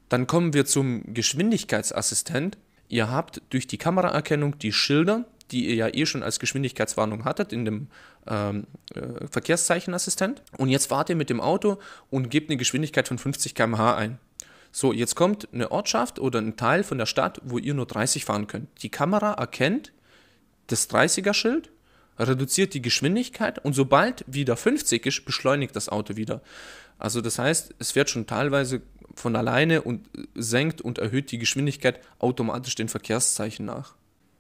Dann kommen wir zum Geschwindigkeitsassistent. Ihr habt durch die Kameraerkennung die Schilder, die ihr ja eh schon als Geschwindigkeitswarnung hattet in dem Verkehrszeichenassistent. Und jetzt fahrt ihr mit dem Auto und gebt eine Geschwindigkeit von 50 km/h ein. So, jetzt kommt eine Ortschaft oder ein Teil von der Stadt, wo ihr nur 30 fahren könnt. Die Kamera erkennt das 30er-Schild, reduziert die Geschwindigkeit und sobald wieder 50 ist, beschleunigt das Auto wieder. Also das heißt, es fährt schon teilweise von alleine und senkt und erhöht die Geschwindigkeit automatisch den Verkehrszeichen nach.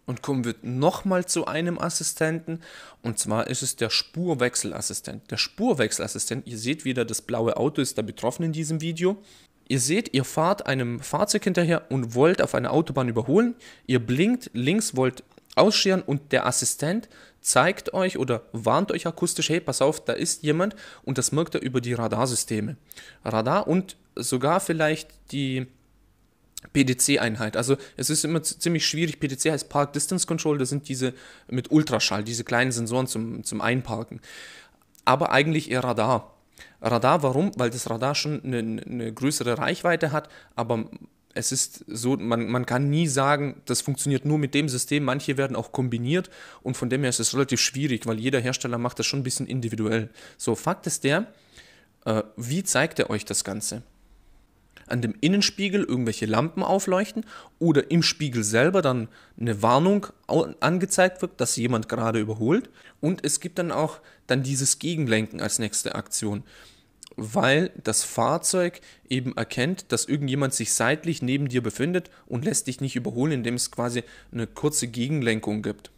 Und kommen wir nochmal zu einem Assistenten, und zwar ist es der Spurwechselassistent. Der Spurwechselassistent, ihr seht wieder, das blaue Auto ist da betroffen in diesem Video. Ihr seht, ihr fahrt einem Fahrzeug hinterher und wollt auf einer Autobahn überholen. Ihr blinkt links, wollt ausscheren und der Assistent zeigt euch oder warnt euch akustisch, hey, pass auf, da ist jemand, und das merkt er über die Radarsysteme. Radar und sogar vielleicht die PDC-Einheit. Also es ist immer ziemlich schwierig. PDC heißt Park Distance Control, das sind diese mit Ultraschall, diese kleinen Sensoren zum Einparken. Aber eigentlich eher Radar. Radar, warum? Weil das Radar schon eine größere Reichweite hat, aber es ist so, man kann nie sagen, das funktioniert nur mit dem System. Manche werden auch kombiniert und von dem her ist es relativ schwierig, weil jeder Hersteller macht das schon ein bisschen individuell. So, Fakt ist der, wie zeigt er euch das Ganze? An dem Innenspiegel irgendwelche Lampen aufleuchten oder im Spiegel selber dann eine Warnung angezeigt wird, dass jemand gerade überholt. Und es gibt dann auch dieses Gegenlenken als nächste Aktion, weil das Fahrzeug eben erkennt, dass irgendjemand sich seitlich neben dir befindet und lässt dich nicht überholen, indem es quasi eine kurze Gegenlenkung gibt.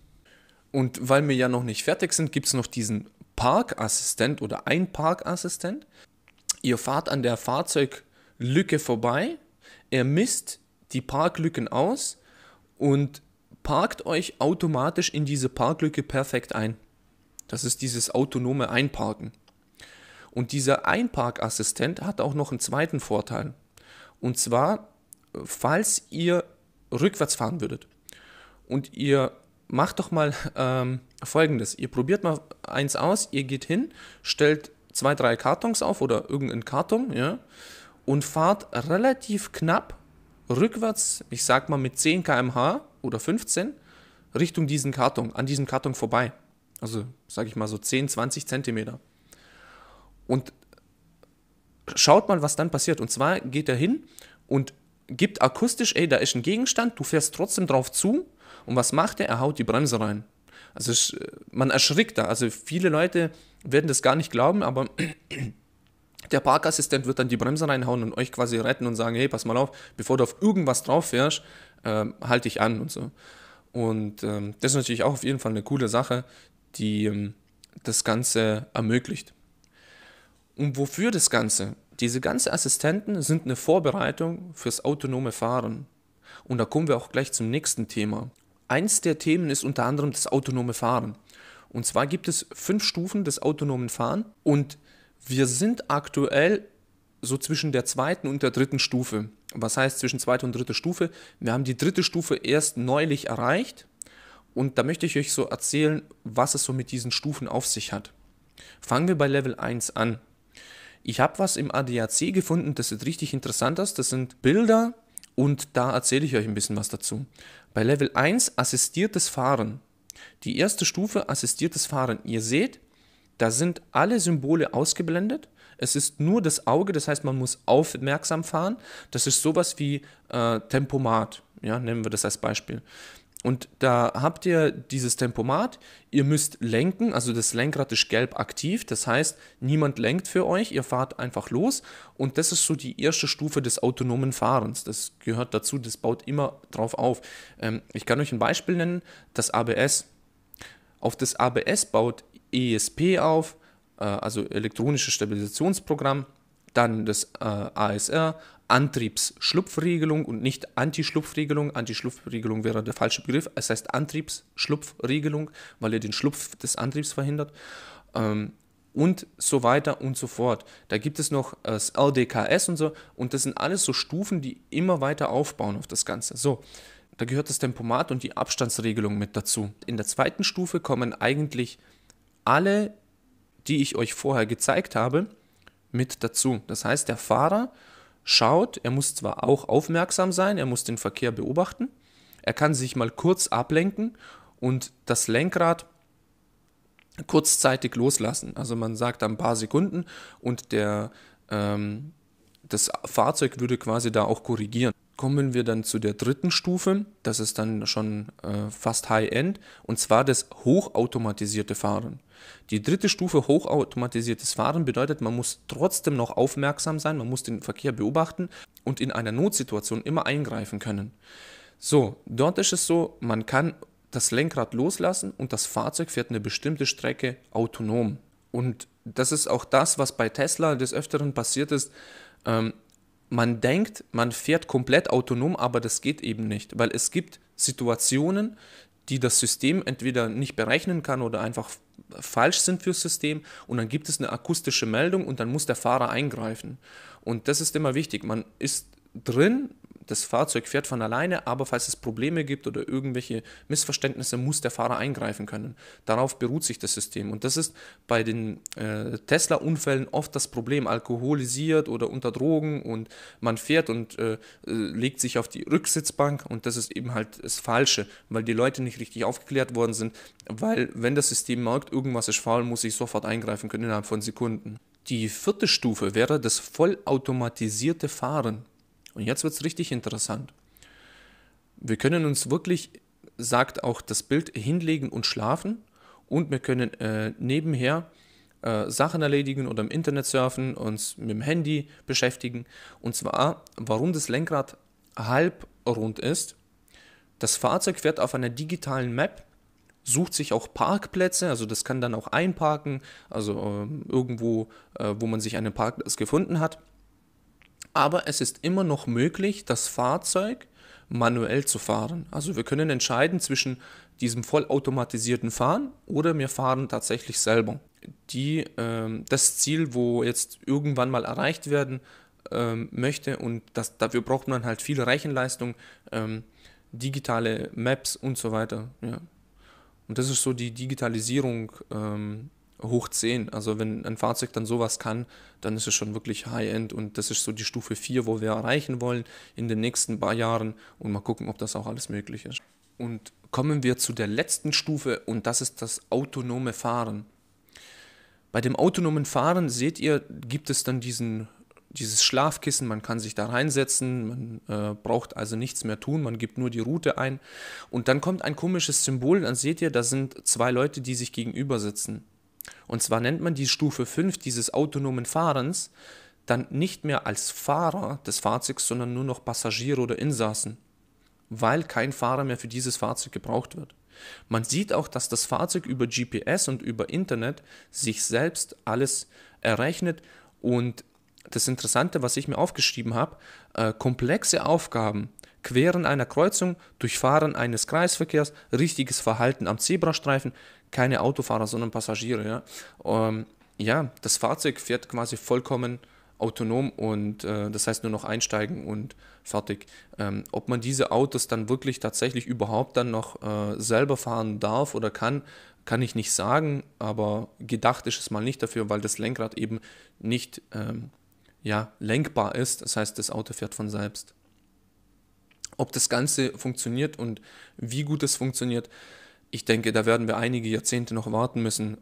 Und weil wir ja noch nicht fertig sind, gibt es noch diesen Parkassistent oder Einparkassistent. Ihr fahrt an der Fahrzeuglücke vorbei, er misst die Parklücken aus und parkt euch automatisch in diese Parklücke perfekt ein. Das ist dieses autonome Einparken. Und dieser Einparkassistent hat auch noch einen zweiten Vorteil. Und zwar, falls ihr rückwärts fahren würdet und ihr macht doch mal Folgendes. Ihr probiert mal eins aus, ihr geht hin, stellt 2, 3 Kartons auf oder irgendeinen Karton, ja, und fahrt relativ knapp rückwärts, ich sag mal mit 10 km/h oder 15, Richtung diesen Karton, an diesem Karton vorbei. Also, sag ich mal so 10, 20 Zentimeter. Und schaut mal, was dann passiert. Und zwar geht er hin und gibt akustisch, ey, da ist ein Gegenstand, du fährst trotzdem drauf zu. Und was macht er? Er haut die Bremse rein. Also man erschrickt da. Also viele Leute werden das gar nicht glauben, aber der Parkassistent wird dann die Bremse reinhauen und euch quasi retten und sagen, hey, pass mal auf, bevor du auf irgendwas drauf fährst, halt dich an und so. Und das ist natürlich auch auf jeden Fall eine coole Sache, die das Ganze ermöglicht. Und wofür das Ganze? Diese ganzen Assistenten sind eine Vorbereitung fürs autonome Fahren. Und da kommen wir auch gleich zum nächsten Thema. Eins der Themen ist unter anderem das autonome Fahren. Und zwar gibt es 5 Stufen des autonomen Fahren und wir sind aktuell so zwischen der 2. und der 3. Stufe. Was heißt zwischen 2. und 3. Stufe? Wir haben die 3. Stufe erst neulich erreicht und da möchte ich euch so erzählen, was es so mit diesen Stufen auf sich hat. Fangen wir bei Level 1 an. Ich habe was im ADAC gefunden, das sieht richtig interessant aus. Das sind Bilder und da erzähle ich euch ein bisschen was dazu. Bei Level 1 assistiertes Fahren. Die erste Stufe assistiertes Fahren. Ihr seht, da sind alle Symbole ausgeblendet. Es ist nur das Auge, das heißt, man muss aufmerksam fahren. Das ist sowas wie Tempomat, ja, nehmen wir das als Beispiel. Und da habt ihr dieses Tempomat, ihr müsst lenken, also das Lenkrad ist gelb aktiv, das heißt, niemand lenkt für euch, ihr fahrt einfach los und das ist so die erste Stufe des autonomen Fahrens, das gehört dazu, das baut immer drauf auf. Ich kann euch ein Beispiel nennen, das ABS. Auf das ABS baut ESP auf, also elektronisches Stabilisationsprogramm, dann das ASR, Antriebsschlupfregelung und nicht Anti-Schlupfregelung. Anti-Schlupfregelung wäre der falsche Begriff. Es heißt Antriebsschlupfregelung, weil er den Schlupf des Antriebs verhindert. Und so weiter und so fort. Da gibt es noch das LDKS und so. Und das sind alles so Stufen, die immer weiter aufbauen auf das Ganze. So, da gehört das Tempomat und die Abstandsregelung mit dazu. In der 2. Stufe kommen eigentlich alle, die ich euch vorher gezeigt habe, mit dazu. Das heißt, der Fahrer schaut, er muss zwar auch aufmerksam sein, er muss den Verkehr beobachten, er kann sich mal kurz ablenken und das Lenkrad kurzzeitig loslassen. Also man sagt ein paar Sekunden und das Fahrzeug würde quasi da auch korrigieren. Kommen wir dann zu der dritten Stufe, das ist dann schon fast High-End, und zwar das hochautomatisierte Fahren. Die dritte Stufe hochautomatisiertes Fahren bedeutet, man muss trotzdem noch aufmerksam sein, man muss den Verkehr beobachten und in einer Notsituation immer eingreifen können. So, dort ist es so, man kann das Lenkrad loslassen und das Fahrzeug fährt eine bestimmte Strecke autonom. Und das ist auch das, was bei Tesla des Öfteren passiert ist. Man denkt, man fährt komplett autonom, aber das geht eben nicht, weil es gibt Situationen, die das System entweder nicht berechnen kann oder einfach falsch sind fürs System und dann gibt es eine akustische Meldung und dann muss der Fahrer eingreifen. Und das ist immer wichtig, man ist drin, das Fahrzeug fährt von alleine, aber falls es Probleme gibt oder irgendwelche Missverständnisse, muss der Fahrer eingreifen können. Darauf beruht sich das System. Und das ist bei den Tesla-Unfällen oft das Problem, alkoholisiert oder unter Drogen und man fährt und legt sich auf die Rücksitzbank und das ist eben halt das Falsche, weil die Leute nicht richtig aufgeklärt worden sind, weil wenn das System merkt, irgendwas ist faul, muss ich sofort eingreifen können innerhalb von Sekunden. Die vierte Stufe wäre das vollautomatisierte Fahren. Und jetzt wird es richtig interessant. Wir können uns wirklich, sagt auch das Bild, hinlegen und schlafen und wir können nebenher Sachen erledigen oder im Internet surfen, uns mit dem Handy beschäftigen. Und zwar, warum das Lenkrad halbrund ist. Das Fahrzeug fährt auf einer digitalen Map, sucht sich auch Parkplätze, also das kann dann auch einparken, also irgendwo, wo man sich einen Parkplatz gefunden hat. Aber es ist immer noch möglich, das Fahrzeug manuell zu fahren. Also wir können entscheiden zwischen diesem vollautomatisierten Fahren oder wir fahren tatsächlich selber. Das Ziel, wo jetzt irgendwann mal erreicht werden möchte und dafür braucht man halt viel Rechenleistung, digitale Maps und so weiter. Ja. Und das ist so die Digitalisierung hoch 10. Also wenn ein Fahrzeug dann sowas kann, dann ist es schon wirklich High-End und das ist so die Stufe 4, wo wir erreichen wollen in den nächsten paar Jahren und mal gucken, ob das auch alles möglich ist. Und kommen wir zu der letzten Stufe und das ist das autonome Fahren. Bei dem autonomen Fahren, seht ihr, gibt es dann dieses Schlafkissen, man kann sich da reinsetzen, man braucht also nichts mehr tun, man gibt nur die Route ein und dann kommt ein komisches Symbol, dann seht ihr, da sind zwei Leute, die sich gegenüber sitzen. Und zwar nennt man die Stufe 5 dieses autonomen Fahrens dann nicht mehr als Fahrer des Fahrzeugs, sondern nur noch Passagiere oder Insassen, weil kein Fahrer mehr für dieses Fahrzeug gebraucht wird. Man sieht auch, dass das Fahrzeug über GPS und über Internet sich selbst alles errechnet und das Interessante, was ich mir aufgeschrieben habe, komplexe Aufgaben, Queren einer Kreuzung, Durchfahren eines Kreisverkehrs, richtiges Verhalten am Zebrastreifen, keine Autofahrer, sondern Passagiere. Ja, das Fahrzeug fährt quasi vollkommen autonom und das heißt nur noch einsteigen und fertig. Ob man diese Autos dann wirklich tatsächlich überhaupt dann noch selber fahren darf oder kann ich nicht sagen, aber gedacht ist es mal nicht dafür, weil das Lenkrad eben nicht lenkbar ist, das heißt, das Auto fährt von selbst. Ob das Ganze funktioniert und wie gut es funktioniert, ich denke, da werden wir einige Jahrzehnte noch warten müssen.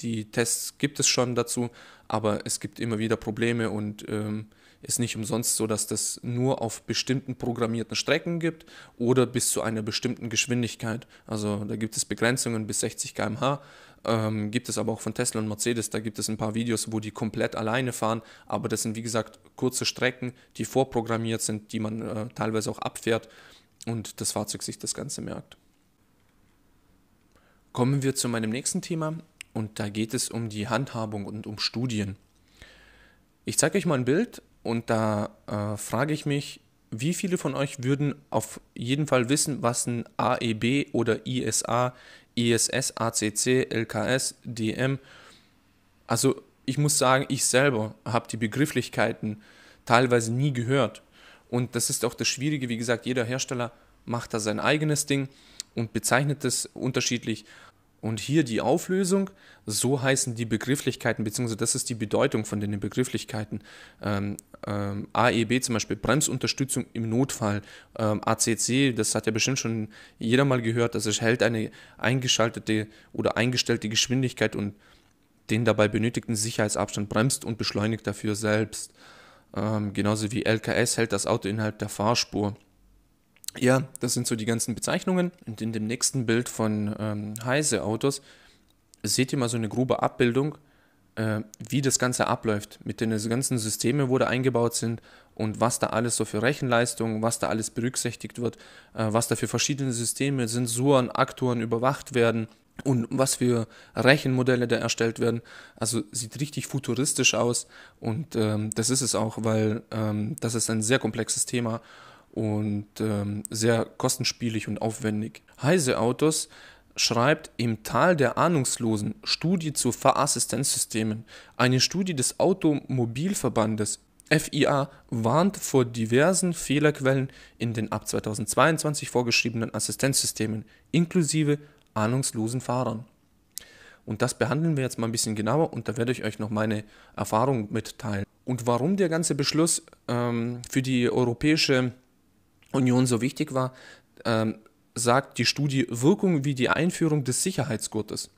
Die Tests gibt es schon dazu, aber es gibt immer wieder Probleme und ist nicht umsonst so, dass das nur auf bestimmten programmierten Strecken gibt oder bis zu einer bestimmten Geschwindigkeit. Also da gibt es Begrenzungen bis 60 km/h. Gibt es aber auch von Tesla und Mercedes, da gibt es ein paar Videos, wo die komplett alleine fahren, aber das sind wie gesagt kurze Strecken, die vorprogrammiert sind, die man teilweise auch abfährt und das Fahrzeug sich das Ganze merkt. Kommen wir zu meinem nächsten Thema und da geht es um die Handhabung und um Studien. Ich zeige euch mal ein Bild und da frage ich mich, wie viele von euch würden auf jeden Fall wissen, was ein AEB oder ISA, ISS, ACC, LKS, DM, also ich muss sagen, ich selber habe die Begrifflichkeiten teilweise nie gehört und das ist auch das Schwierige, wie gesagt, jeder Hersteller macht da sein eigenes Ding und bezeichnet es unterschiedlich Und hier die Auflösung, so heißen die Begrifflichkeiten, beziehungsweise das ist die Bedeutung von den Begrifflichkeiten. AEB zum Beispiel, Bremsunterstützung im Notfall. ACC, das hat ja bestimmt schon jeder mal gehört, das hält eine eingeschaltete oder eingestellte Geschwindigkeit und den dabei benötigten Sicherheitsabstand, bremst und beschleunigt dafür selbst. Genauso wie LKS hält das Auto innerhalb der Fahrspur. Ja, das sind so die ganzen Bezeichnungen. Und in dem nächsten Bild von Heise-Autos seht ihr mal so eine grobe Abbildung, wie das Ganze abläuft, mit den ganzen Systemen, wo da eingebaut sind und was da alles so für Rechenleistung, was da alles berücksichtigt wird, was da für verschiedene Systeme, Sensoren, Aktoren überwacht werden und was für Rechenmodelle da erstellt werden. Also sieht richtig futuristisch aus und das ist es auch, weil das ist ein sehr komplexes Thema und sehr kostenspielig und aufwendig. Heise Autos schreibt im Tal der Ahnungslosen Studie zu Fahrassistenzsystemen. Eine Studie des Automobilverbandes FIA warnt vor diversen Fehlerquellen in den ab 2022 vorgeschriebenen Assistenzsystemen, inklusive ahnungslosen Fahrern. Und das behandeln wir jetzt mal ein bisschen genauer und da werde ich euch noch meine Erfahrung mitteilen. Und warum der ganze Beschluss für die Europäische Union so wichtig war, sagt die Studie Wirkung wie die Einführung des Sicherheitsgurtes.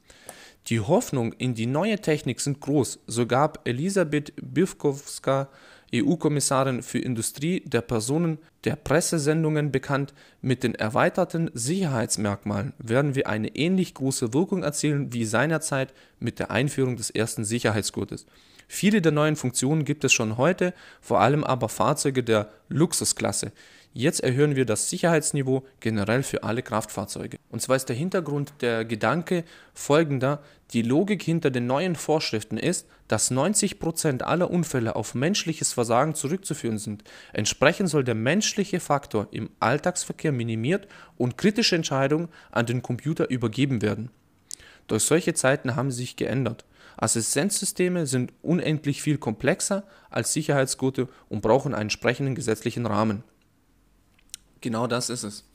Die Hoffnung in die neue Technik sind groß, so gab Elisabeth Biskowska, EU-Kommissarin für Industrie der Personen der Pressesendungen bekannt, mit den erweiterten Sicherheitsmerkmalen werden wir eine ähnlich große Wirkung erzielen wie seinerzeit mit der Einführung des ersten Sicherheitsgurtes. Viele der neuen Funktionen gibt es schon heute, vor allem aber Fahrzeuge der Luxusklasse. Jetzt erhöhen wir das Sicherheitsniveau generell für alle Kraftfahrzeuge. Und zwar ist der Hintergrund, der Gedanke folgender: Die Logik hinter den neuen Vorschriften ist, dass 90% aller Unfälle auf menschliches Versagen zurückzuführen sind. Entsprechend soll der menschliche Faktor im Alltagsverkehr minimiert und kritische Entscheidungen an den Computer übergeben werden. Durch solche Zeiten haben sie sich geändert. Assistenzsysteme sind unendlich viel komplexer als Sicherheitsgurte und brauchen einen entsprechenden gesetzlichen Rahmen. Genau das ist es.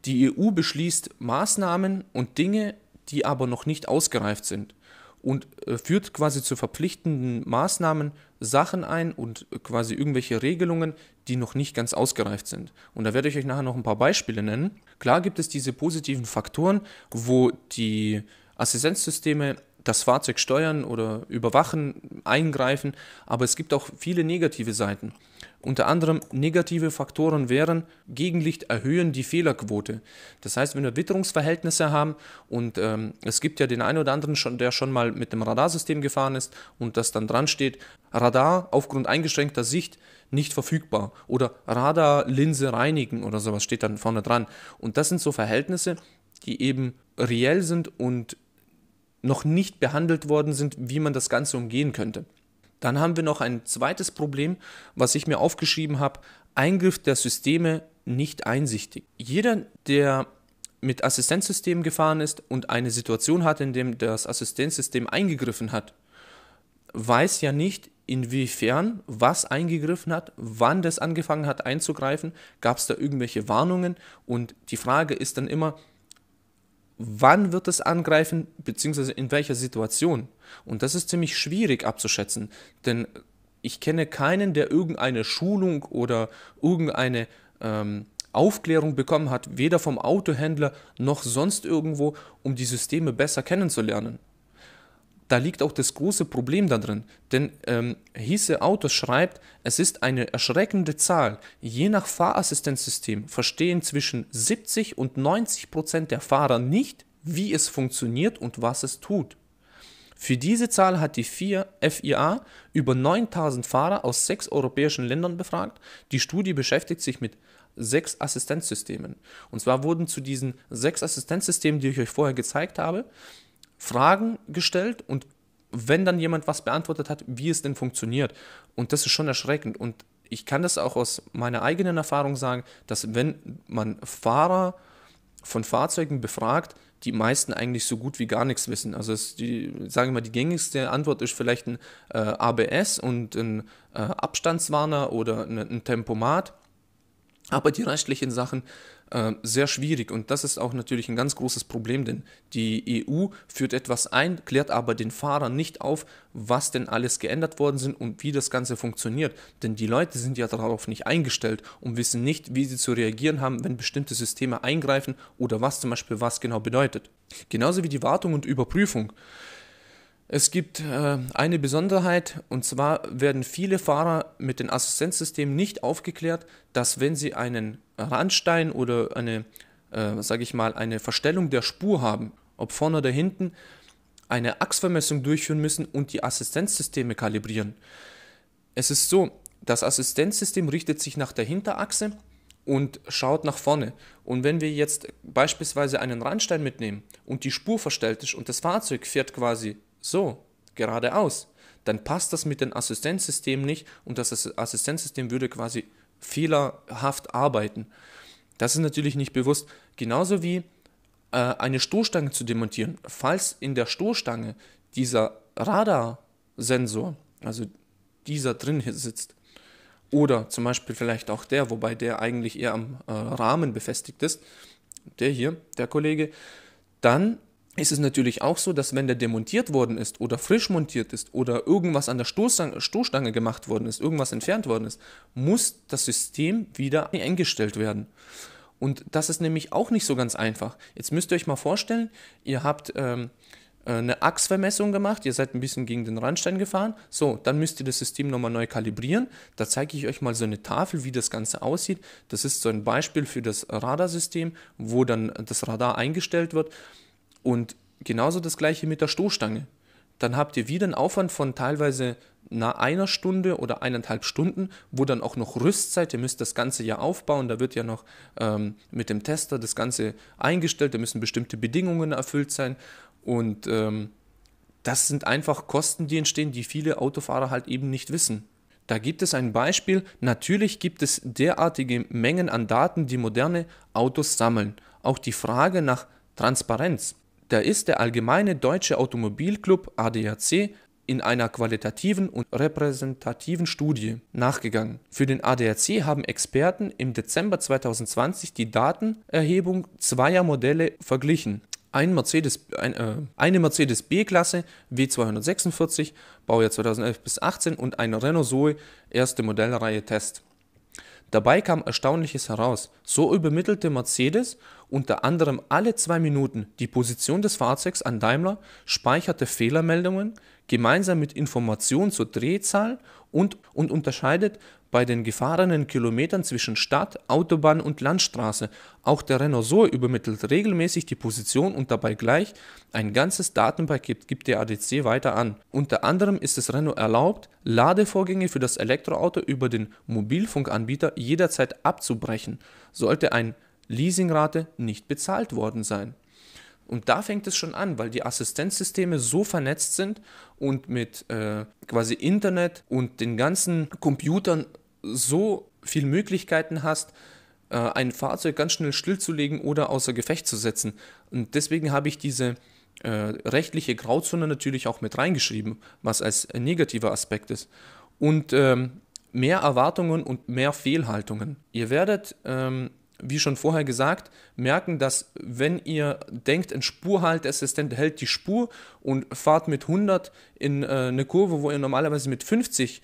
Die EU beschließt Maßnahmen und Dinge, die aber noch nicht ausgereift sind und führt quasi zu verpflichtenden Maßnahmen Sachen ein und quasi irgendwelche Regelungen, die noch nicht ganz ausgereift sind. Und da werde ich euch nachher noch ein paar Beispiele nennen. Klar gibt es diese positiven Faktoren, wo die Assistenzsysteme das Fahrzeug steuern oder überwachen, eingreifen, aber es gibt auch viele negative Seiten. Unter anderem negative Faktoren wären, Gegenlicht erhöhen die Fehlerquote. Das heißt, wenn wir Witterungsverhältnisse haben und es gibt ja den einen oder anderen, der schon mal mit dem Radarsystem gefahren ist und das dann dran steht, Radar aufgrund eingeschränkter Sicht nicht verfügbar oder Radarlinse reinigen oder sowas steht dann vorne dran. Und das sind so Verhältnisse, die eben reell sind und noch nicht behandelt worden sind, wie man das Ganze umgehen könnte. Dann haben wir noch ein zweites Problem, was ich mir aufgeschrieben habe: Eingriff der Systeme nicht einsichtig. Jeder, der mit Assistenzsystemen gefahren ist und eine Situation hat, in der das Assistenzsystem eingegriffen hat, weiß ja nicht, inwiefern was eingegriffen hat, wann das angefangen hat einzugreifen, gab es da irgendwelche Warnungen, und die Frage ist dann immer, wann wird es angreifen, beziehungsweise in welcher Situation? Und das ist ziemlich schwierig abzuschätzen, denn ich kenne keinen, der irgendeine Schulung oder irgendeine Aufklärung bekommen hat, weder vom Autohändler noch sonst irgendwo, um die Systeme besser kennenzulernen. Da liegt auch das große Problem da drin, denn Heise Autos schreibt, es ist eine erschreckende Zahl. Je nach Fahrassistenzsystem verstehen zwischen 70 und 90% der Fahrer nicht, wie es funktioniert und was es tut. Für diese Zahl hat die FIA über 9000 Fahrer aus 6 europäischen Ländern befragt. Die Studie beschäftigt sich mit 6 Assistenzsystemen. Und zwar wurden zu diesen 6 Assistenzsystemen, die ich euch vorher gezeigt habe, Fragen gestellt, und wenn dann jemand was beantwortet hat, wie es denn funktioniert. Und das ist schon erschreckend. Und ich kann das auch aus meiner eigenen Erfahrung sagen, dass wenn man Fahrer von Fahrzeugen befragt, die meisten eigentlich so gut wie gar nichts wissen. Also sagen wir mal, die gängigste Antwort ist vielleicht ein ABS und ein Abstandswarner oder ein Tempomat. aber die rechtlichen Sachen sehr schwierig, und das ist auch natürlich ein ganz großes Problem, denn die EU führt etwas ein, klärt aber den Fahrer nicht auf, was denn alles geändert worden sind und wie das Ganze funktioniert, denn die Leute sind ja darauf nicht eingestellt und wissen nicht, wie sie zu reagieren haben, wenn bestimmte Systeme eingreifen oder was zum Beispiel was genau bedeutet. Genauso wie die Wartung und Überprüfung. Es gibt eine Besonderheit, und zwar werden viele Fahrer mit den Assistenzsystemen nicht aufgeklärt, dass wenn sie einen Randstein oder eine Verstellung der Spur haben, ob vorne oder hinten, eine Achsvermessung durchführen müssen und die Assistenzsysteme kalibrieren. Es ist so, das Assistenzsystem richtet sich nach der Hinterachse und schaut nach vorne. Und wenn wir jetzt beispielsweise einen Randstein mitnehmen und die Spur verstellt ist und das Fahrzeug fährt quasi so, geradeaus, dann passt das mit dem Assistenzsystem nicht und das Assistenzsystem würde quasi fehlerhaft arbeiten. Das ist natürlich nicht bewusst. Genauso wie eine Stoßstange zu demontieren. Falls in der Stoßstange dieser Radarsensor, also dieser drin sitzt, oder zum Beispiel vielleicht auch der, wobei der eigentlich eher am Rahmen befestigt ist, der hier, der Kollege, dann ist es natürlich auch so, dass wenn der demontiert worden ist oder frisch montiert ist oder irgendwas an der Stoßstange gemacht worden ist, irgendwas entfernt worden ist, muss das System wieder eingestellt werden. Und das ist nämlich auch nicht so ganz einfach. Jetzt müsst ihr euch mal vorstellen, ihr habt eine Achsvermessung gemacht, ihr seid ein bisschen gegen den Randstein gefahren, so, dann müsst ihr das System nochmal neu kalibrieren. Da zeige ich euch mal so eine Tafel, wie das Ganze aussieht. Das ist so ein Beispiel für das Radarsystem, wo dann das Radar eingestellt wird. Und genauso das gleiche mit der Stoßstange. Dann habt ihr wieder einen Aufwand von teilweise einer Stunde oder 1,5 Stunden, wo dann auch noch Rüstzeit, ihr müsst das Ganze ja aufbauen, da wird ja noch mit dem Tester das Ganze eingestellt, da müssen bestimmte Bedingungen erfüllt sein und das sind einfach Kosten, die entstehen, die viele Autofahrer halt eben nicht wissen. Da gibt es ein Beispiel, natürlich gibt es derartige Mengen an Daten, die moderne Autos sammeln. Auch die Frage nach Transparenz. Da ist der Allgemeine Deutsche Automobilclub ADAC in einer qualitativen und repräsentativen Studie nachgegangen. Für den ADAC haben Experten im Dezember 2020 die Datenerhebung zweier Modelle verglichen. Eine Mercedes B-Klasse W246, Baujahr 2011 bis 18 und eine Renault Zoe, erste Modellreihe Test. Dabei kam Erstaunliches heraus. So übermittelte Mercedes unter anderem alle 2 Minuten die Position des Fahrzeugs an Daimler, speicherte Fehlermeldungen gemeinsam mit Informationen zur Drehzahl und unterscheidet bei den gefahrenen Kilometern zwischen Stadt, Autobahn und Landstraße. Auch der Renault Zoe übermittelt regelmäßig die Position und dabei gleich ein ganzes Datenpaket gibt der ADAC weiter an. Unter anderem ist es Renault erlaubt, Ladevorgänge für das Elektroauto über den Mobilfunkanbieter jederzeit abzubrechen, sollte eine Leasingrate nicht bezahlt worden sein. Und da fängt es schon an, weil die Assistenzsysteme so vernetzt sind und mit quasi Internet und den ganzen Computern so viele Möglichkeiten hast, ein Fahrzeug ganz schnell stillzulegen oder außer Gefecht zu setzen. Und deswegen habe ich diese rechtliche Grauzone natürlich auch mit reingeschrieben, was als negativer Aspekt ist. Und mehr Erwartungen und mehr Fehlhaltungen. Ihr werdet wie schon vorher gesagt, merken, dass wenn ihr denkt, ein Spurhalteassistent hält die Spur und fahrt mit 100 in eine Kurve, wo ihr normalerweise mit 50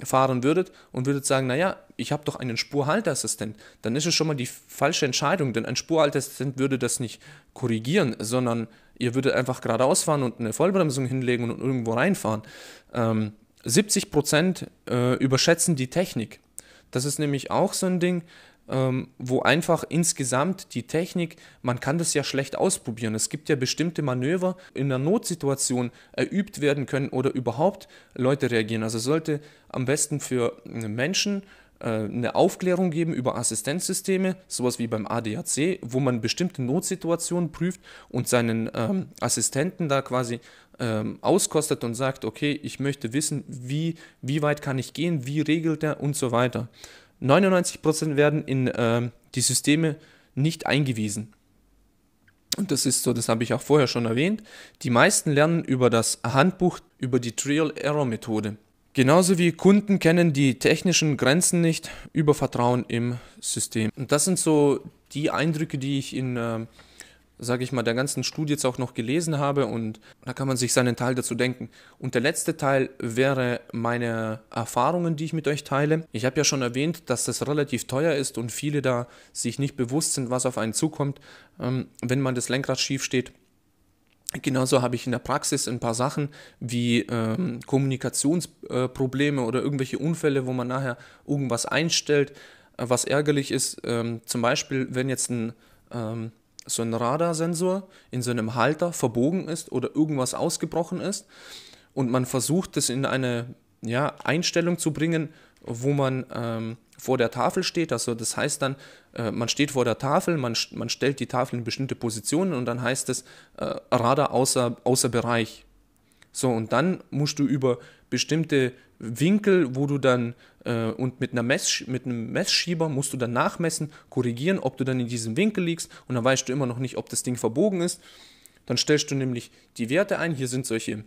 fahren würdet und würdet sagen, naja, ich habe doch einen Spurhalteassistent, dann ist es schon mal die falsche Entscheidung, denn ein Spurhalteassistent würde das nicht korrigieren, sondern ihr würdet einfach geradeaus fahren und eine Vollbremsung hinlegen und irgendwo reinfahren. 70% überschätzen die Technik. Das ist nämlich auch so ein Ding, wo einfach insgesamt die Technik, man kann das ja schlecht ausprobieren. Es gibt ja bestimmte Manöver in einer Notsituation erübt werden können oder überhaupt Leute reagieren. Also sollte am besten für Menschen eine Aufklärung geben über Assistenzsysteme, sowas wie beim ADAC, wo man bestimmte Notsituationen prüft und seinen Assistenten da quasi auskostet und sagt, okay, ich möchte wissen, wie weit kann ich gehen, wie regelt er und so weiter. 99% werden in die Systeme nicht eingewiesen. Und das ist so, das habe ich auch vorher schon erwähnt. Die meisten lernen über das Handbuch, über die Trial-Error-Methode. Genauso wie Kunden kennen die technischen Grenzen nicht über Vertrauen im System. Und das sind so die Eindrücke, die ich in, sage ich mal, der ganzen Studie jetzt auch noch gelesen habe, und da kann man sich seinen Teil dazu denken. Und der letzte Teil wäre meine Erfahrungen, die ich mit euch teile. Ich habe ja schon erwähnt, dass das relativ teuer ist und viele da sich nicht bewusst sind, was auf einen zukommt, wenn man das Lenkrad schief steht. Genauso habe ich in der Praxis ein paar Sachen wie Kommunikationsprobleme oder irgendwelche Unfälle, wo man nachher irgendwas einstellt, was ärgerlich ist. Zum Beispiel, wenn jetzt so ein Radarsensor in so einem Halter verbogen ist oder irgendwas ausgebrochen ist und man versucht, das in eine Einstellung zu bringen, wo man vor der Tafel steht. Also das heißt dann, man steht vor der Tafel, man stellt die Tafel in bestimmte Positionen und dann heißt es Radar außer Bereich. So, und dann musst du über bestimmte Winkel, wo du dann und mit einem Messschieber musst du dann nachmessen, korrigieren, ob du dann in diesem Winkel liegst, und dann weißt du immer noch nicht, ob das Ding verbogen ist. Dann stellst du nämlich die Werte ein. Hier sind solche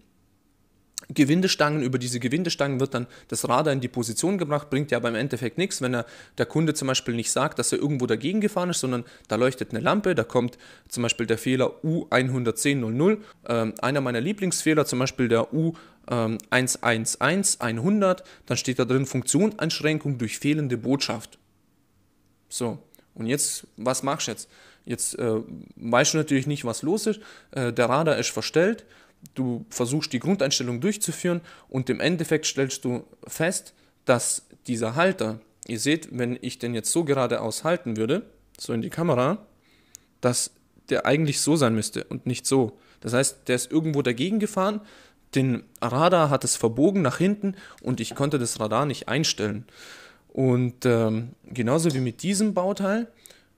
Gewindestangen. Über diese Gewindestangen wird dann das Radar in die Position gebracht, bringt ja aber im Endeffekt nichts, wenn der Kunde zum Beispiel nicht sagt, dass er irgendwo dagegen gefahren ist, sondern da leuchtet eine Lampe, da kommt zum Beispiel der Fehler U11000, einer meiner Lieblingsfehler, zum Beispiel der U111100, dann steht da drin Funktionseinschränkung durch fehlende Botschaft. So, und jetzt, was machst du jetzt? Jetzt weißt du natürlich nicht, was los ist, der Radar ist verstellt. Du versuchst die Grundeinstellung durchzuführen und im Endeffekt stellst du fest, dass dieser Halter, ihr seht, wenn ich den jetzt so geradeaus halten würde, so in die Kamera, dass der eigentlich so sein müsste und nicht so. Das heißt, der ist irgendwo dagegen gefahren, den Radar hat es verbogen nach hinten und ich konnte das Radar nicht einstellen. Und genauso wie mit diesem Bauteil,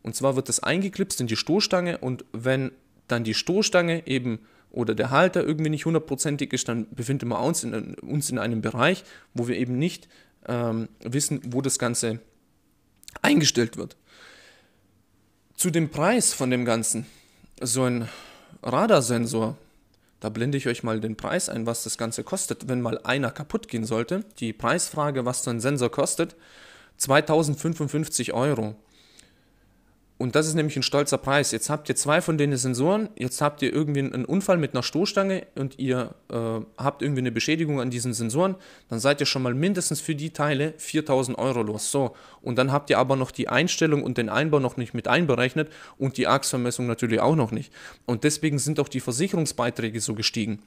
und zwar wird das eingeklipst in die Stoßstange, und wenn dann die Stoßstange eben oder der Halter irgendwie nicht hundertprozentig ist, dann befinden wir uns in einem Bereich, wo wir eben nicht wissen, wo das Ganze eingestellt wird. Zu dem Preis von dem Ganzen, so ein Radarsensor, da blende ich euch mal den Preis ein, was das Ganze kostet, wenn mal einer kaputt gehen sollte. Die Preisfrage, was so ein Sensor kostet, 2055 €. Und das ist nämlich ein stolzer Preis. Jetzt habt ihr 2 von den Sensoren, jetzt habt ihr irgendwie einen Unfall mit einer Stoßstange und ihr habt irgendwie eine Beschädigung an diesen Sensoren, dann seid ihr schon mal mindestens für die Teile 4.000 € los. So, und dann habt ihr aber noch die Einstellung und den Einbau noch nicht mit einberechnet und die Achsvermessung natürlich auch noch nicht. Und deswegen sind auch die Versicherungsbeiträge so gestiegen.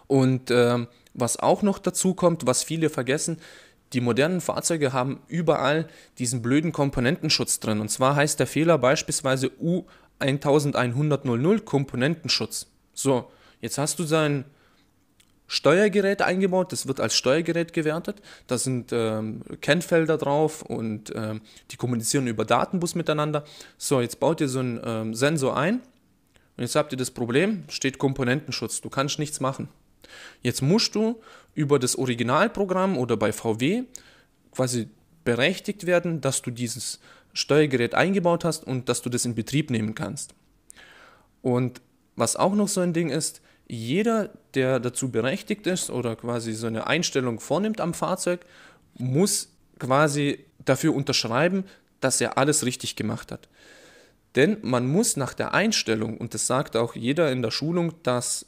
Und was auch noch dazu kommt, was viele vergessen, die modernen Fahrzeuge haben überall diesen blöden Komponentenschutz drin. Und zwar heißt der Fehler beispielsweise U1100 Komponentenschutz. So, jetzt hast du dein Steuergerät eingebaut, das wird als Steuergerät gewertet. Da sind Kennfelder drauf und die kommunizieren über Datenbus miteinander. So, jetzt baut ihr so einen Sensor ein und jetzt habt ihr das Problem, steht Komponentenschutz, du kannst nichts machen. Jetzt musst du über das Originalprogramm oder bei VW quasi berechtigt werden, dass du dieses Steuergerät eingebaut hast und dass du das in Betrieb nehmen kannst. Und was auch noch so ein Ding ist, jeder, der dazu berechtigt ist oder quasi so eine Einstellung vornimmt am Fahrzeug, muss quasi dafür unterschreiben, dass er alles richtig gemacht hat. Denn man muss nach der Einstellung, und das sagt auch jeder in der Schulung, dass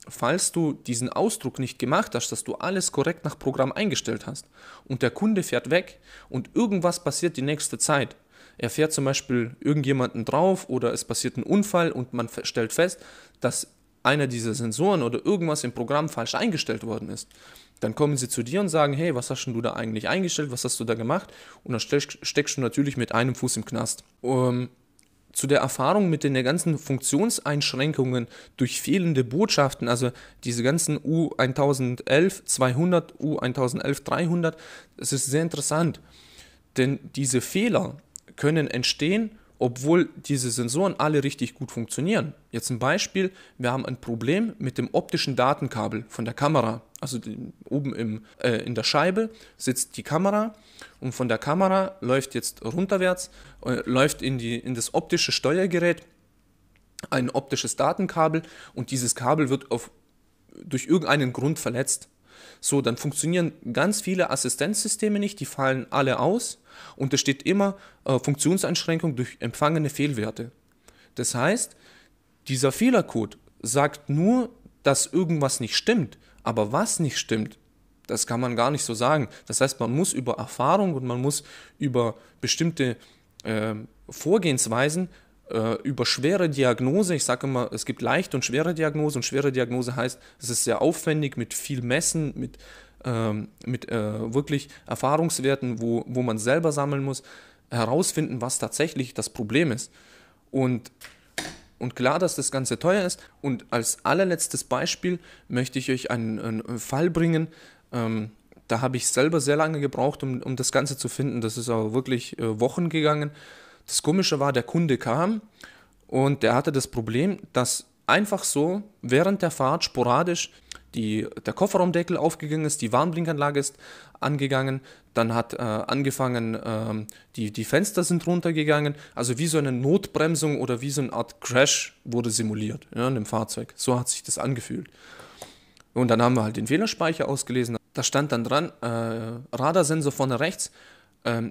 falls du diesen Ausdruck nicht gemacht hast, dass du alles korrekt nach Programm eingestellt hast und der Kunde fährt weg und irgendwas passiert die nächste Zeit, er fährt zum Beispiel irgendjemanden drauf oder es passiert ein Unfall und man stellt fest, dass einer dieser Sensoren oder irgendwas im Programm falsch eingestellt worden ist, dann kommen sie zu dir und sagen, hey, was hast denn du da eigentlich eingestellt, was hast du da gemacht? Und dann steckst du natürlich mit einem Fuß im Knast. Zu der Erfahrung mit den ganzen Funktionseinschränkungen durch fehlende Botschaften, also diese ganzen U1011-200, U1011-300, das ist sehr interessant, denn diese Fehler können entstehen, obwohl diese Sensoren alle richtig gut funktionieren. Jetzt ein Beispiel, wir haben ein Problem mit dem optischen Datenkabel von der Kamera. Also oben in der Scheibe sitzt die Kamera und von der Kamera läuft jetzt runterwärts, läuft in das optische Steuergerät ein optisches Datenkabel und dieses Kabel wird durch irgendeinen Grund verletzt. So, dann funktionieren ganz viele Assistenzsysteme nicht, die fallen alle aus und es steht immer Funktionseinschränkung durch empfangene Fehlwerte. Das heißt, dieser Fehlercode sagt nur, dass irgendwas nicht stimmt, aber was nicht stimmt, das kann man gar nicht so sagen. Das heißt, man muss über Erfahrung und man muss über bestimmte Vorgehensweisen, über schwere Diagnose, ich sage immer, es gibt leichte und schwere Diagnose heißt, es ist sehr aufwendig mit viel Messen, mit wirklich Erfahrungswerten, wo man selber sammeln muss, herausfinden, was tatsächlich das Problem ist. Und klar, dass das Ganze teuer ist. Und als allerletztes Beispiel möchte ich euch einen Fall bringen. Da habe ich selber sehr lange gebraucht, um das Ganze zu finden. Das ist aber wirklich Wochen gegangen. Das Komische war, der Kunde kam und der hatte das Problem, dass einfach so während der Fahrt sporadisch der Kofferraumdeckel aufgegangen ist, die Warnblinkanlage ist angegangen, dann hat angefangen, die Fenster sind runtergegangen, also wie so eine Notbremsung oder wie so eine Art Crash wurde simuliert, ja, in dem Fahrzeug. So hat sich das angefühlt. Und dann haben wir halt den Fehlerspeicher ausgelesen, da stand dann dran, Radarsensor vorne rechts,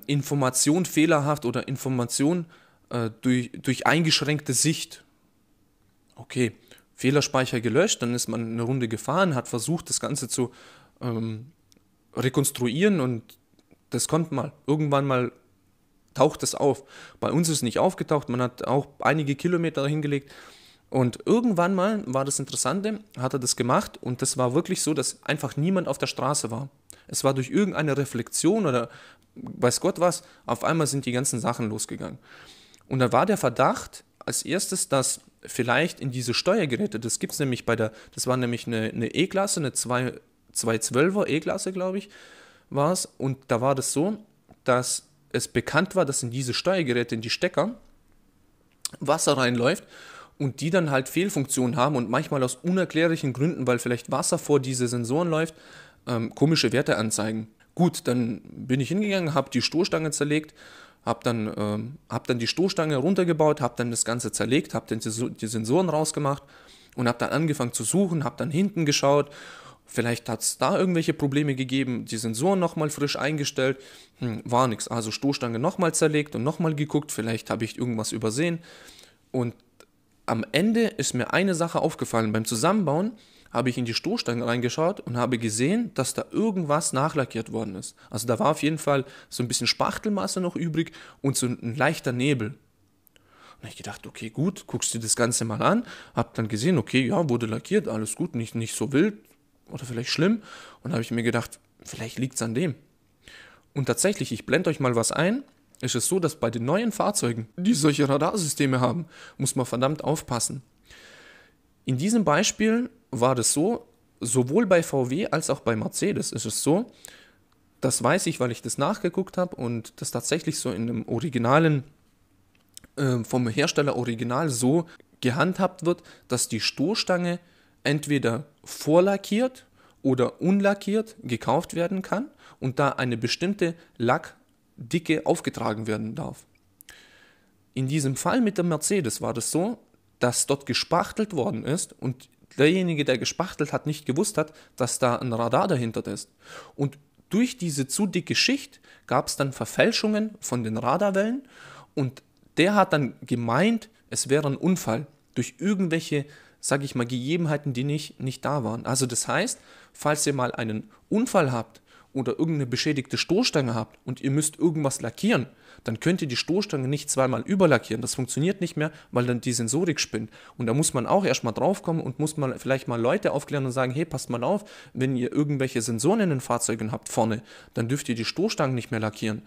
Information fehlerhaft oder Information durch eingeschränkte Sicht. Okay, Fehlerspeicher gelöscht, dann ist man eine Runde gefahren, hat versucht, das Ganze zu rekonstruieren und das kommt mal. Irgendwann mal taucht es auf. Bei uns ist es nicht aufgetaucht, man hat auch einige Kilometer hingelegt und irgendwann mal war das Interessante, hat er das gemacht und das war wirklich so, dass einfach niemand auf der Straße war. Es war durch irgendeine Reflexion oder weiß Gott was, auf einmal sind die ganzen Sachen losgegangen. Und da war der Verdacht als erstes, dass vielleicht in diese Steuergeräte, das gibt es nämlich das war nämlich eine E-Klasse, eine 212er E-Klasse, glaube ich, war es. Und da war das so, dass es bekannt war, dass in diese Steuergeräte, in die Stecker, Wasser reinläuft und die dann halt Fehlfunktionen haben und manchmal aus unerklärlichen Gründen, weil vielleicht Wasser vor diese Sensoren läuft, komische Werte anzeigen. Gut, dann bin ich hingegangen, habe die Stoßstange zerlegt, habe dann die Stoßstange runtergebaut, habe dann das Ganze zerlegt, habe dann die Sensoren rausgemacht und habe dann angefangen zu suchen, habe dann hinten geschaut, vielleicht hat es da irgendwelche Probleme gegeben, die Sensoren nochmal frisch eingestellt, war nichts, also Stoßstange nochmal zerlegt und nochmal geguckt, vielleicht habe ich irgendwas übersehen und am Ende ist mir eine Sache aufgefallen, beim Zusammenbauen habe ich in die Stoßstange reingeschaut und habe gesehen, dass da irgendwas nachlackiert worden ist. Also da war auf jeden Fall so ein bisschen Spachtelmasse noch übrig und so ein leichter Nebel. Und da habe ich gedacht, okay, gut, guckst du das Ganze mal an. Habe dann gesehen, okay, ja, wurde lackiert, alles gut, nicht so wild oder vielleicht schlimm. Und da habe ich mir gedacht, vielleicht liegt es an dem. Und tatsächlich, ich blende euch mal was ein. Es ist so, dass bei den neuen Fahrzeugen, die solche Radarsysteme haben, muss man verdammt aufpassen. In diesem Beispiel war das so, sowohl bei VW als auch bei Mercedes ist es so, das weiß ich, weil ich das nachgeguckt habe und das tatsächlich so in einem originalen, vom Hersteller original so gehandhabt wird, dass die Stoßstange entweder vorlackiert oder unlackiert gekauft werden kann und da eine bestimmte Lackdicke aufgetragen werden darf. In diesem Fall mit der Mercedes war das so, dass dort gespachtelt worden ist und derjenige, der gespachtelt hat, nicht gewusst hat, dass da ein Radar dahinter ist. Und durch diese zu dicke Schicht gab es dann Verfälschungen von den Radarwellen und der hat dann gemeint, es wäre ein Unfall durch irgendwelche, sage ich mal, Gegebenheiten, die nicht da waren. Also das heißt, falls ihr mal einen Unfall habt oder irgendeine beschädigte Stoßstange habt und ihr müsst irgendwas lackieren, dann könnt ihr die Stoßstange nicht zweimal überlackieren. Das funktioniert nicht mehr, weil dann die Sensorik spinnt. Und da muss man auch erstmal draufkommen und muss man vielleicht mal Leute aufklären und sagen, hey, passt mal auf, wenn ihr irgendwelche Sensoren in den Fahrzeugen habt vorne, dann dürft ihr die Stoßstangen nicht mehr lackieren.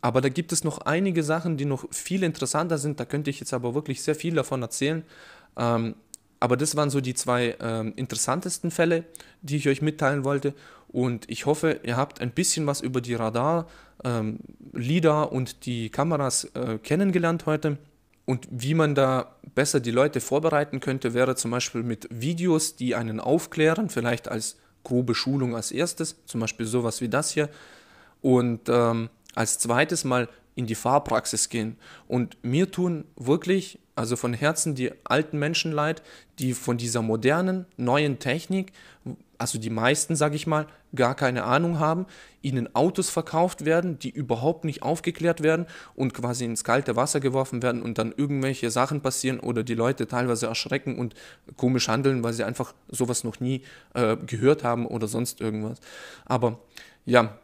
Aber da gibt es noch einige Sachen, die noch viel interessanter sind. Da könnte ich jetzt aber wirklich sehr viel davon erzählen. Aber das waren so die zwei interessantesten Fälle, die ich euch mitteilen wollte. Und ich hoffe, ihr habt ein bisschen was über die Radar, LiDAR und die Kameras kennengelernt heute. Und wie man da besser die Leute vorbereiten könnte, wäre zum Beispiel mit Videos, die einen aufklären, vielleicht als grobe Schulung als erstes, zum Beispiel sowas wie das hier. Und als zweites mal in die Fahrpraxis gehen. Und mir tun wirklich, also von Herzen, die alten Menschen leid, die von dieser modernen, neuen Technik, also die meisten, sage ich mal, gar keine Ahnung haben, ihnen Autos verkauft werden, die überhaupt nicht aufgeklärt werden und quasi ins kalte Wasser geworfen werden und dann irgendwelche Sachen passieren oder die Leute teilweise erschrecken und komisch handeln, weil sie einfach sowas noch nie gehört haben oder sonst irgendwas. Aber ja,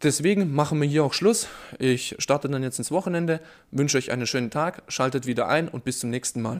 deswegen machen wir hier auch Schluss. Ich starte dann jetzt ins Wochenende, wünsche euch einen schönen Tag, schaltet wieder ein und bis zum nächsten Mal.